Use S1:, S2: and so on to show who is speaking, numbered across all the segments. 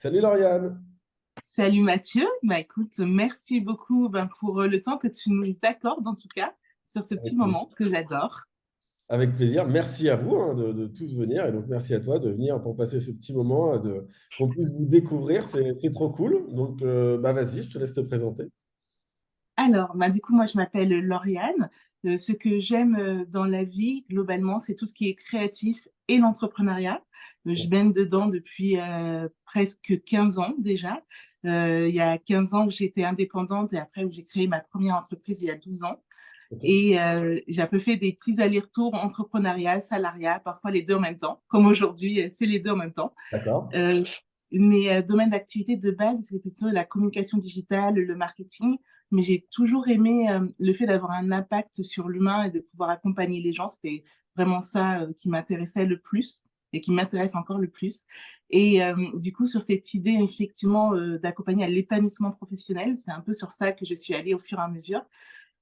S1: Salut Lauriane,
S2: Salut Mathieu, écoute, merci beaucoup pour le temps que tu nous accordes en tout cas sur ce petit
S1: avec plaisir.
S2: moment que j'adore.
S1: Avec plaisir. Merci à vous de tous venir et donc merci à toi de venir pour passer ce petit moment, qu'on puisse vous découvrir, c'est trop cool. Donc vas-y, je te laisse te présenter.
S2: Alors, du coup, moi je m'appelle Lauriane. Ce que j'aime dans la vie, globalement, c'est tout ce qui est créatif et l'entrepreneuriat. Je baigne dedans depuis presque 15 ans déjà. Il y a 15 ans où j'étais indépendante et après où j'ai créé ma première entreprise il y a 12 ans.
S1: Ok,
S2: Et j'ai un peu fait des petits allers-retours entrepreneuriat, salariat, parfois les deux en même temps. Comme aujourd'hui, c'est les deux en même temps.
S1: d'accord.
S2: Euh, mes domaines d'activité de base, c'est plutôt la communication digitale, le marketing. Mais j'ai toujours aimé le fait d'avoir un impact sur l'humain et de pouvoir accompagner les gens. C'était vraiment ça qui m'intéressait le plus et qui m'intéresse encore le plus. Et du coup, sur cette idée, effectivement, d'accompagner à l'épanouissement professionnel, c'est un peu sur ça que je suis allée au fur et à mesure.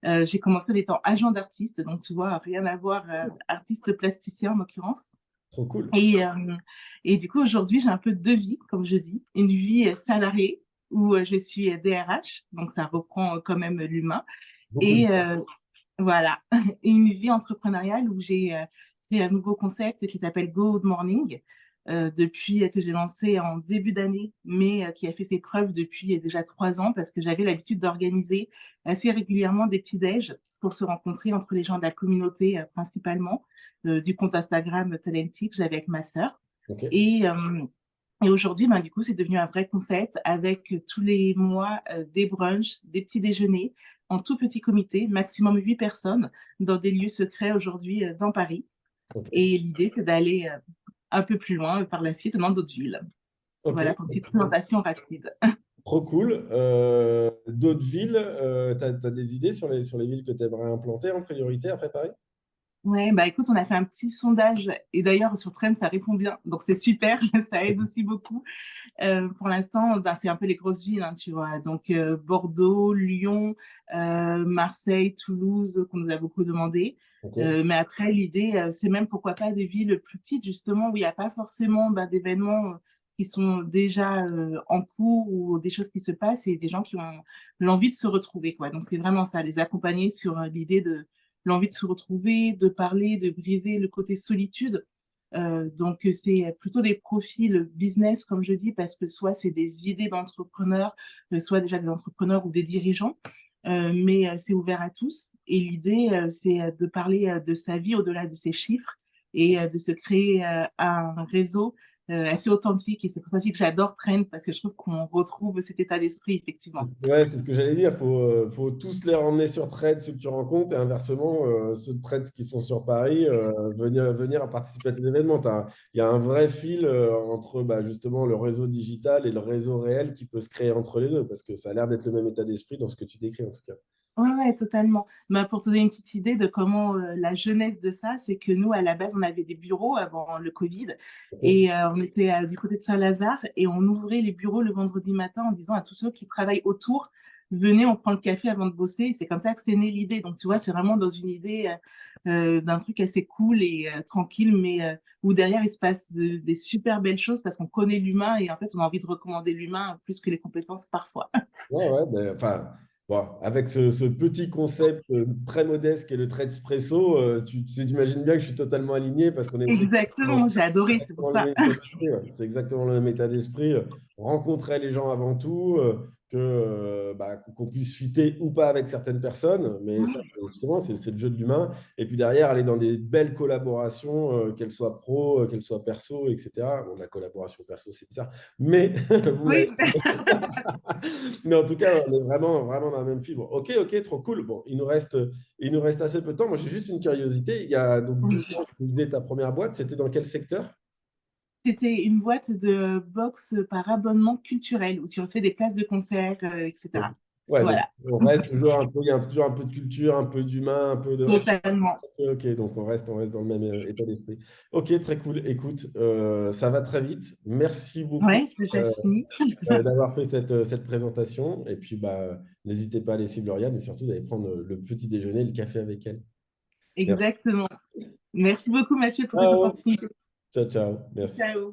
S2: J'ai commencé en étant agent d'artiste, donc tu vois, rien à voir, artiste plasticien en l'occurrence.
S1: Trop cool.
S2: Et, euh, et du coup, aujourd'hui, j'ai un peu deux vies, comme je dis. Une vie salariée, où je suis DRH, donc ça reprend quand même l'humain.
S1: Beaucoup de...
S2: Et voilà, et une vie entrepreneuriale où j'ai fait un nouveau concept qui s'appelle Go Good Morning, depuis que j'ai lancé en début d'année, mais qui a fait ses preuves depuis déjà 3 ans parce que j'avais l'habitude d'organiser assez régulièrement des petits déj pour se rencontrer entre les gens de la communauté principalement, du compte Instagram Talentic que j'avais avec ma sœur.
S1: Ok,
S2: Et, euh, et aujourd'hui, du coup, c'est devenu un vrai concept avec tous les mois des brunchs, des petits déjeuners en tout petit comité, maximum 8 personnes, dans des lieux secrets aujourd'hui dans Paris.
S1: ok,
S2: Et l'idée, c'est d'aller un peu plus loin par la suite dans d'autres villes.
S1: ok.
S2: Voilà, pour une petite présentation rapide.
S1: Trop cool. D'autres villes, tu as, des idées sur les villes que tu aimerais implanter en priorité après Paris?
S2: Ouais, écoute, on a fait un petit sondage et d'ailleurs sur Trend, ça répond bien. Donc c'est super, ça aide aussi beaucoup. Pour l'instant, c'est un peu les grosses villes, hein, tu vois. Donc Bordeaux, Lyon, Marseille, Toulouse, qu'on nous a beaucoup demandé.
S1: Ok,
S2: Mais après, l'idée, c'est même pourquoi pas des villes plus petites, justement, où il n'y a pas forcément d'événements qui sont déjà en cours ou des choses qui se passent et des gens qui ont l'envie de se retrouver, quoi. Donc c'est vraiment ça, les accompagner sur l'idée de l'envie de se retrouver, de parler, de briser le côté solitude. Donc, c'est plutôt des profils business, comme je dis, parce que soit c'est des idées d'entrepreneurs, soit déjà des entrepreneurs ou des dirigeants, mais c'est ouvert à tous. Et l'idée, c'est de parler de sa vie au-delà de ses chiffres et de se créer un réseau assez authentique. Et c'est pour ça aussi que j'adore Trend, parce que je trouve qu'on retrouve cet état d'esprit, effectivement.
S1: Ouais, c'est ce que j'allais dire. Faut tous les ramener sur Threads, ceux que tu rencontres, et inversement, ceux de Threads qui sont sur Paris, venir à participer à tes événements. Il y a un vrai fil entre justement le réseau digital et le réseau réel qui peut se créer entre les deux, parce que ça a l'air d'être le même état d'esprit dans ce que tu décris en tout cas.
S2: Ouais, totalement. Pour te donner une petite idée de comment la jeunesse de ça, c'est que nous, à la base, on avait des bureaux avant le Covid
S1: Ok.
S2: et on était du côté de Saint-Lazare et on ouvrait les bureaux le vendredi matin en disant à tous ceux qui travaillent autour, venez, on prend le café avant de bosser. Et c'est comme ça que c'est né l'idée. Donc, tu vois, c'est vraiment dans une idée d'un truc assez cool et tranquille, mais où derrière, il se passe des super belles choses parce qu'on connaît l'humain et en fait, on a envie de recommander l'humain plus que les compétences parfois.
S1: Ouais, ouais, enfin, bon, avec ce petit concept très modeste qu'est le trait espresso, tu imagines bien que je suis totalement aligné parce qu'on est
S2: Exactement, j'ai adoré, c'est pour
S1: exactement le
S2: ça.
S1: même état d'esprit, ouais. C'est exactement le même état d'esprit. Rencontrer les gens avant tout, qu'on puisse fitter ou pas avec certaines personnes, mais ça, justement, c'est le jeu de l'humain. Et puis derrière, aller dans des belles collaborations, qu'elles soient pro, qu'elles soient perso, etc. Bon, la collaboration perso, c'est bizarre, mais vous m'avez
S2: Oui,
S1: mais en tout cas, on est vraiment, vraiment dans la même fibre. Ok, ok, trop cool. Bon, il nous reste assez peu de temps. Moi, j'ai juste une curiosité. Il y a donc 12
S2: oui.
S1: ans que tu disais ta première boîte. C'était dans quel secteur?
S2: C'était une boîte de box par abonnement culturel où tu recevais des places de concert,
S1: Ok.
S2: etc.
S1: Ouais, donc
S2: Voilà,
S1: on reste toujours un peu, il y a toujours un peu de culture, un peu d'humain, un peu de. Ok,
S2: totalement.
S1: ok, donc on reste dans le même état d'esprit. Ok, très cool. Écoute, ça va très vite. Merci beaucoup
S2: Ouais, c'est déjà
S1: euh,
S2: fini.
S1: d'avoir fait cette présentation. Et puis, n'hésitez pas à aller suivre Lauriane et surtout d'aller prendre le petit déjeuner, le café avec elle. Merci.
S2: Exactement. Merci beaucoup, Mathieu, pour cette
S1: Ciao.
S2: opportunité.
S1: Ciao, ciao. Merci.
S2: Ciao.